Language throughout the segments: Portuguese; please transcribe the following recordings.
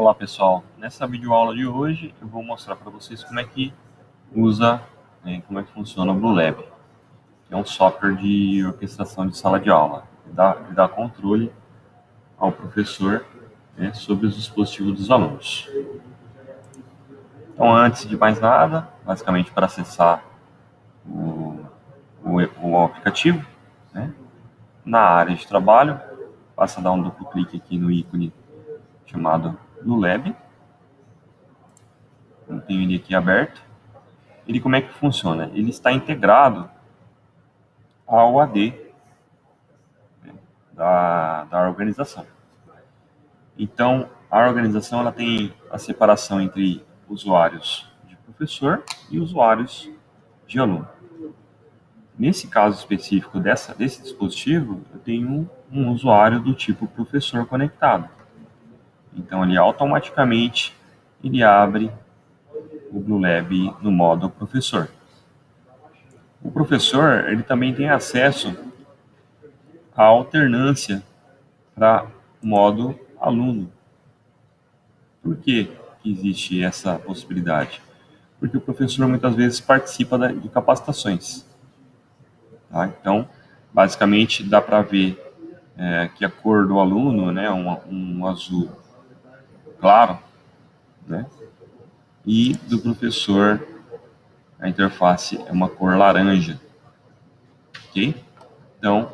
Olá pessoal, nessa videoaula de hoje eu vou mostrar para vocês como é que usa, como é que funciona o BlueLab, que é um software de orquestração de sala de aula, que dá controle ao professor, sobre os dispositivos dos alunos. Então, antes de mais nada, basicamente para acessar o aplicativo, na área de trabalho, basta dar um duplo clique aqui no ícone chamado BlueLab. Eu tenho ele aqui aberto. Ele como é que funciona? Ele está integrado ao AD da organização. Então, a organização ela tem a separação entre usuários de professor e usuários de aluno. Nesse caso específico desse dispositivo, eu tenho um usuário do tipo professor conectado. Então, ele automaticamente abre o BlueLab no modo professor. O professor ele também tem acesso à alternância para modo aluno. Por que existe essa possibilidade? Porque o professor muitas vezes participa de capacitações. Tá? Então, basicamente, dá para ver que a cor do aluno é um azul claro, e do professor a interface é uma cor laranja. Ok? Então,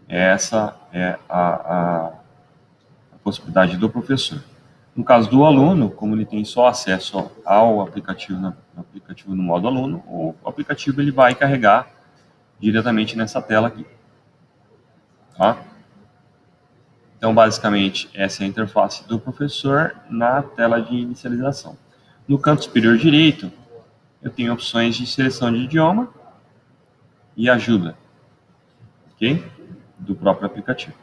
essa é a possibilidade do professor. No caso do aluno, como ele tem só acesso ao aplicativo no modo aluno, o aplicativo ele vai carregar diretamente nessa tela aqui. Tá? Então, basicamente, essa é a interface do professor na tela de inicialização. No canto superior direito, eu tenho opções de seleção de idioma e ajuda, ok? Do próprio aplicativo.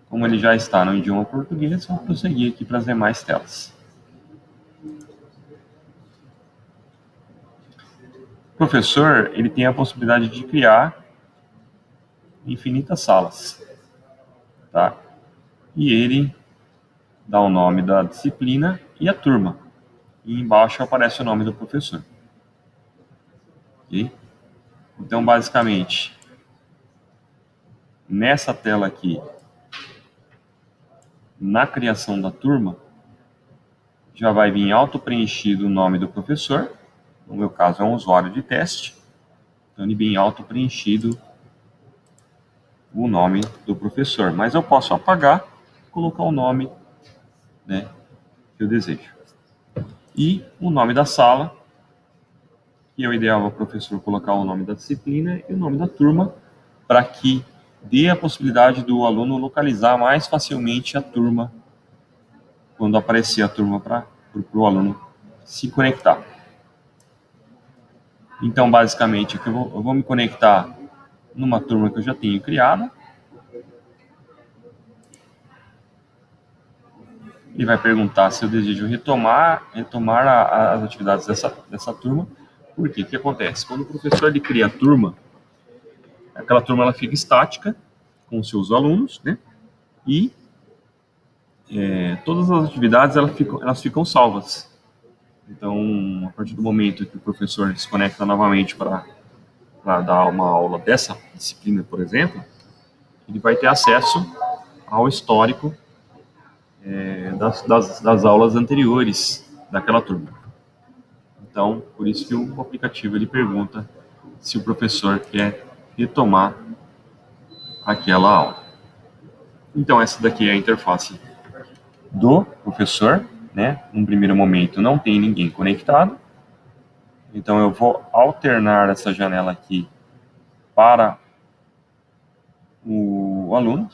Como ele já está no idioma português, vou prosseguir aqui para as demais telas. O professor ele tem a possibilidade de criar infinitas salas, tá? E ele dá o nome da disciplina e a turma. E embaixo aparece o nome do professor. Ok? Então, basicamente, nessa tela aqui, na criação da turma, já vai vir auto-preenchido o nome do professor. No meu caso, é um usuário de teste. Então, ele vem auto-preenchido o nome do professor. Mas eu posso apagar e colocar o nome que eu desejo. E o nome da sala, que é o ideal o professor colocar o nome da disciplina e o nome da turma, para que dê a possibilidade do aluno localizar mais facilmente a turma quando aparecer a turma para o aluno se conectar. Então, basicamente, aqui eu vou me conectar numa turma que eu já tenho criada. Ele vai perguntar se eu desejo retomar as atividades dessa turma. Por quê? O que acontece? Quando o professor ele cria a turma, aquela turma ela fica estática com os seus alunos, e todas as atividades elas ficam salvas. Então, a partir do momento que o professor se conecta novamente para dar uma aula dessa disciplina, por exemplo, ele vai ter acesso ao histórico das aulas anteriores daquela turma. Então, por isso que o aplicativo ele pergunta se o professor quer retomar aquela aula. Então, essa daqui é a interface do professor, Num primeiro momento não tem ninguém conectado. Então, eu vou alternar essa janela aqui para o aluno.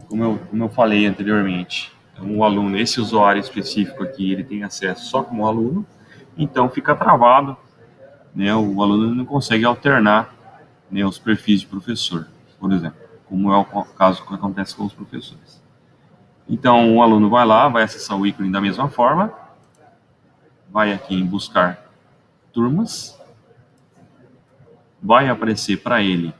Como eu falei anteriormente, o aluno, esse usuário específico aqui, ele tem acesso só como aluno, então fica travado, o aluno não consegue alternar os perfis de professor, por exemplo, como é o caso que acontece com os professores. Então, o aluno vai lá, vai acessar o ícone da mesma forma, vai aqui em buscar turmas, vai aparecer para ele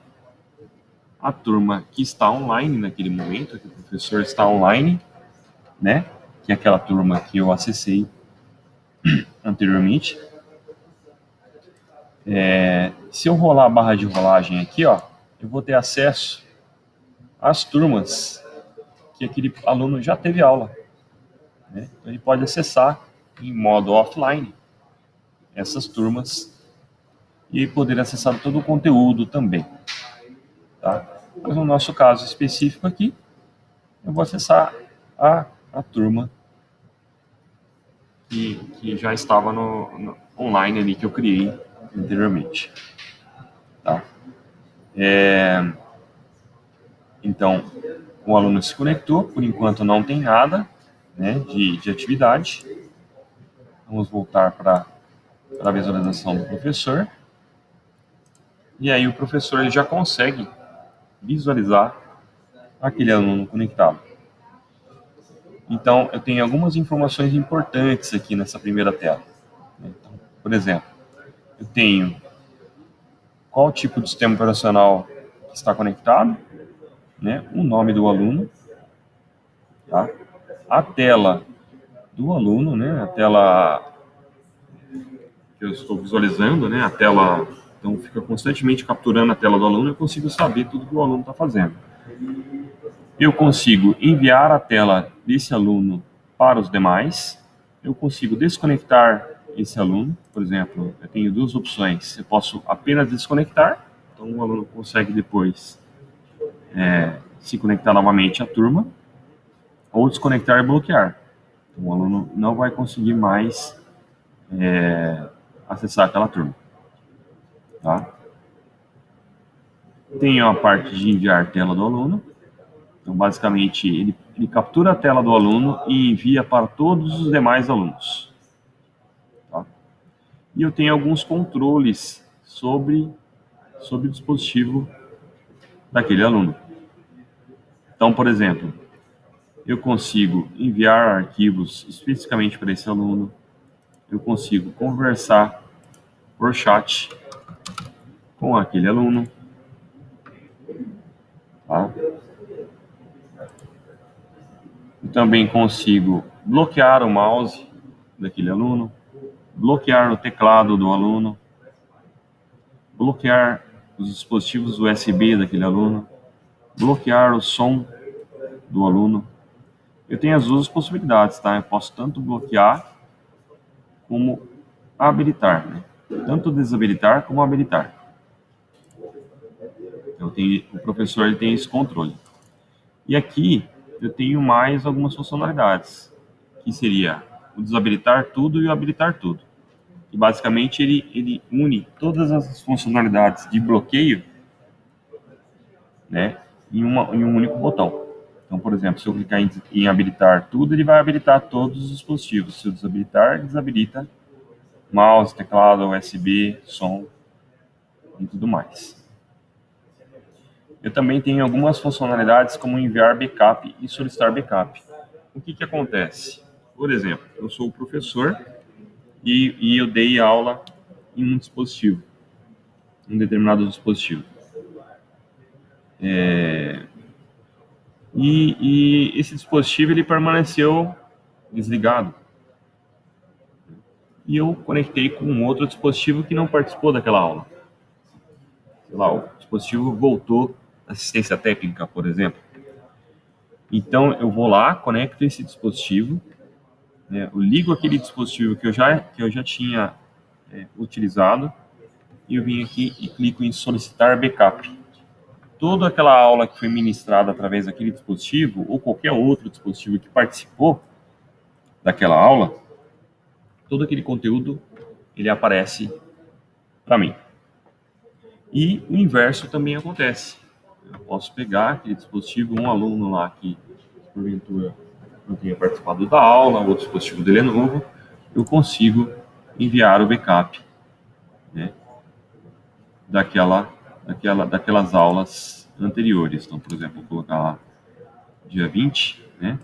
a turma que está online naquele momento, que o professor está online, né? Que é aquela turma que eu acessei anteriormente. Se eu rolar a barra de rolagem aqui, ó, eu vou ter acesso às turmas que aquele aluno já teve aula, né? Então, ele pode acessar em modo offline essas turmas e poder acessar todo o conteúdo também, tá? Mas no nosso caso específico aqui, eu vou acessar a turma que já estava no online ali que eu criei anteriormente, tá? Então, o aluno se conectou, por enquanto não tem nada, né, de atividade. Vamos voltar para a visualização do professor. E aí o professor ele já consegue visualizar aquele aluno conectado. Então, eu tenho algumas informações importantes aqui nessa primeira tela. Então, por exemplo, eu tenho qual tipo de sistema operacional que está conectado, né, o nome do aluno, tá? A tela do aluno, né, a tela que eu estou visualizando, né, a tela, então fica constantemente capturando a tela do aluno, eu consigo saber tudo que o aluno está fazendo. Eu consigo enviar a tela desse aluno para os demais, eu consigo desconectar esse aluno, por exemplo, eu tenho duas opções, eu posso apenas desconectar, então o aluno consegue depois se conectar novamente à turma, ou desconectar e bloquear. Então, o aluno não vai conseguir mais acessar aquela turma. Tá? Tem a parte de enviar tela do aluno. Então, basicamente, ele captura a tela do aluno e envia para todos os demais alunos. Tá? E eu tenho alguns controles sobre o dispositivo daquele aluno. Então, por exemplo, eu consigo enviar arquivos especificamente para esse aluno, eu consigo conversar por chat com aquele aluno, tá? Eu também consigo bloquear o mouse daquele aluno, bloquear o teclado do aluno, bloquear os dispositivos USB daquele aluno, bloquear o som do aluno. Eu tenho as duas possibilidades, tá? Eu posso tanto bloquear como habilitar, né? Tanto desabilitar como habilitar. Então, o professor ele tem esse controle. E aqui eu tenho mais algumas funcionalidades, que seria o desabilitar tudo e o habilitar tudo. E basicamente ele une todas as funcionalidades de bloqueio, né, em um único botão. Então, por exemplo, se eu clicar em habilitar tudo, ele vai habilitar todos os dispositivos. Se eu desabilitar, desabilita mouse, teclado, USB, som e tudo mais. Eu também tenho algumas funcionalidades como enviar backup e solicitar backup. O que acontece? Por exemplo, eu sou o professor e eu dei aula em um dispositivo, um determinado dispositivo. E esse dispositivo ele permaneceu desligado. E eu conectei com um outro dispositivo que não participou daquela aula. Sei lá, o dispositivo voltou assistência técnica, por exemplo. Então eu vou lá, conecto esse dispositivo, né, eu ligo aquele dispositivo que eu já tinha utilizado e eu vim aqui e clico em solicitar backup. Toda aquela aula que foi ministrada através daquele dispositivo ou qualquer outro dispositivo que participou daquela aula, todo aquele conteúdo ele aparece para mim. E o inverso também acontece. Eu posso pegar aquele dispositivo, um aluno lá que porventura não tenha participado da aula, o dispositivo dele é novo, eu consigo enviar o backup, né, daquelas aulas anteriores. Então, por exemplo, vou colocar lá dia 20, né,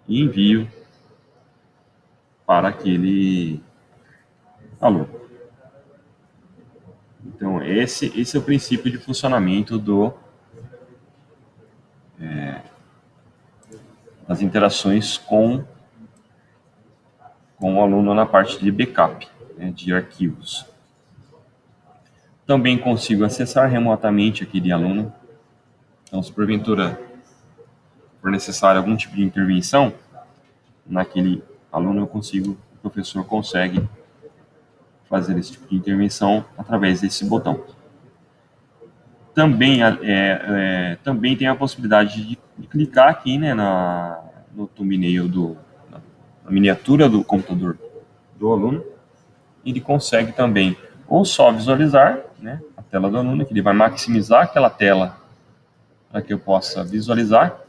e envio para aquele aluno. Então, esse é o princípio de funcionamento do as interações com o aluno na parte de backup, né, de arquivos. Também consigo acessar remotamente aquele aluno. Então, se porventura for necessário algum tipo de intervenção naquele aluno, o professor consegue fazer esse tipo de intervenção através desse botão. Também, também tem a possibilidade de clicar aqui, né, no thumbnail, na miniatura do computador do aluno, e ele consegue também ou só visualizar, né, a tela do aluno, que ele vai maximizar aquela tela para que eu possa visualizar.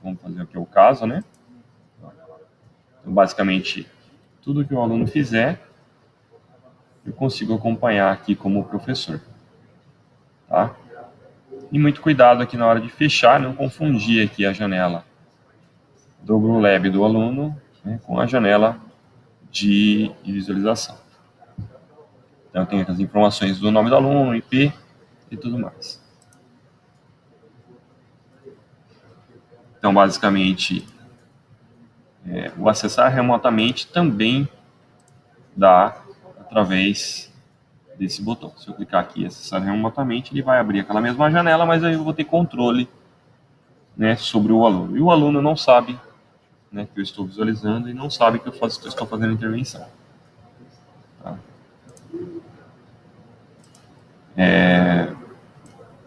Vamos fazer aqui o caso, né? Então, basicamente, tudo que o aluno fizer, eu consigo acompanhar aqui como professor, tá? E muito cuidado aqui na hora de fechar, não confundir aqui a janela do GluLab do aluno, né, com a janela de visualização. Então, eu tenho aqui as informações do nome do aluno, IP e tudo mais. Então, basicamente, o acessar remotamente também dá através desse botão. Se eu clicar aqui e acessar remotamente, ele vai abrir aquela mesma janela, mas aí eu vou ter controle, né, sobre o aluno. E o aluno não sabe, né, que eu estou visualizando e não sabe que eu estou fazendo intervenção. Tá?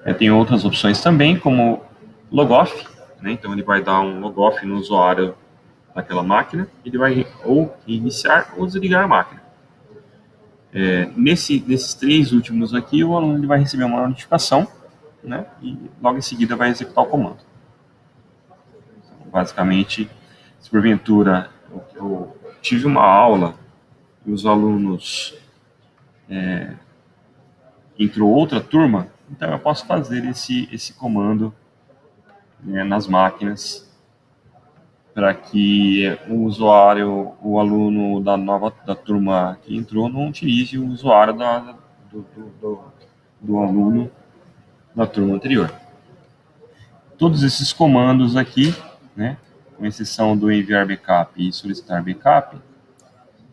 Eu tenho outras opções também, como logoff, né? Então ele vai dar um logoff no usuário daquela máquina, ele vai ou iniciar ou desligar a máquina. Nesses 3 últimos aqui, o aluno ele vai receber uma notificação, né? E logo em seguida vai executar o comando. Então, basicamente, se porventura eu tive uma aula e os alunos entrou outra turma, então eu posso fazer esse comando, né, nas máquinas, para que o usuário, o aluno da turma que entrou, não utilize o usuário do aluno da turma anterior. Todos esses comandos aqui, né, com exceção do enviar backup e solicitar backup,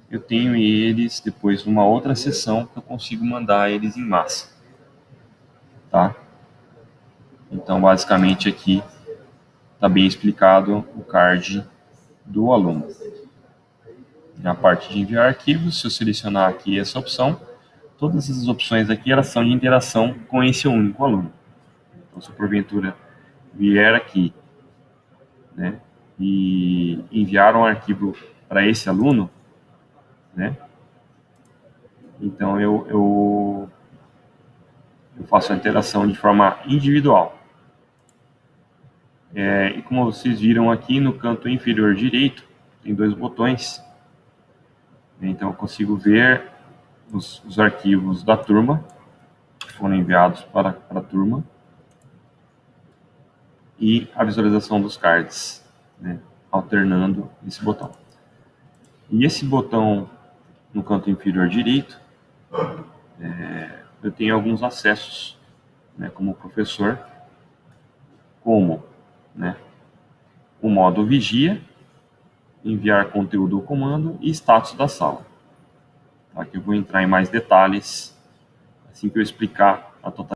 eu tenho eles depois numa outra seção que eu consigo mandar eles em massa, tá? Então, basicamente aqui está bem explicado o card do aluno. Na parte de enviar arquivos, se eu selecionar aqui essa opção, todas essas opções aqui elas são de interação com esse único aluno. Então, se porventura vier aqui, né, e enviar um arquivo para esse aluno, né, então eu faço a interação de forma individual. E como vocês viram aqui no canto inferior direito, tem 2 botões. Então eu consigo ver os arquivos da turma que foram enviados para a turma e a visualização dos cards, né, alternando esse botão. E esse botão no canto inferior direito, eu tenho alguns acessos, né, como professor, como, né, o modo vigia, enviar conteúdo ao comando e status da sala. Aqui eu vou entrar em mais detalhes assim que eu explicar a totalidade.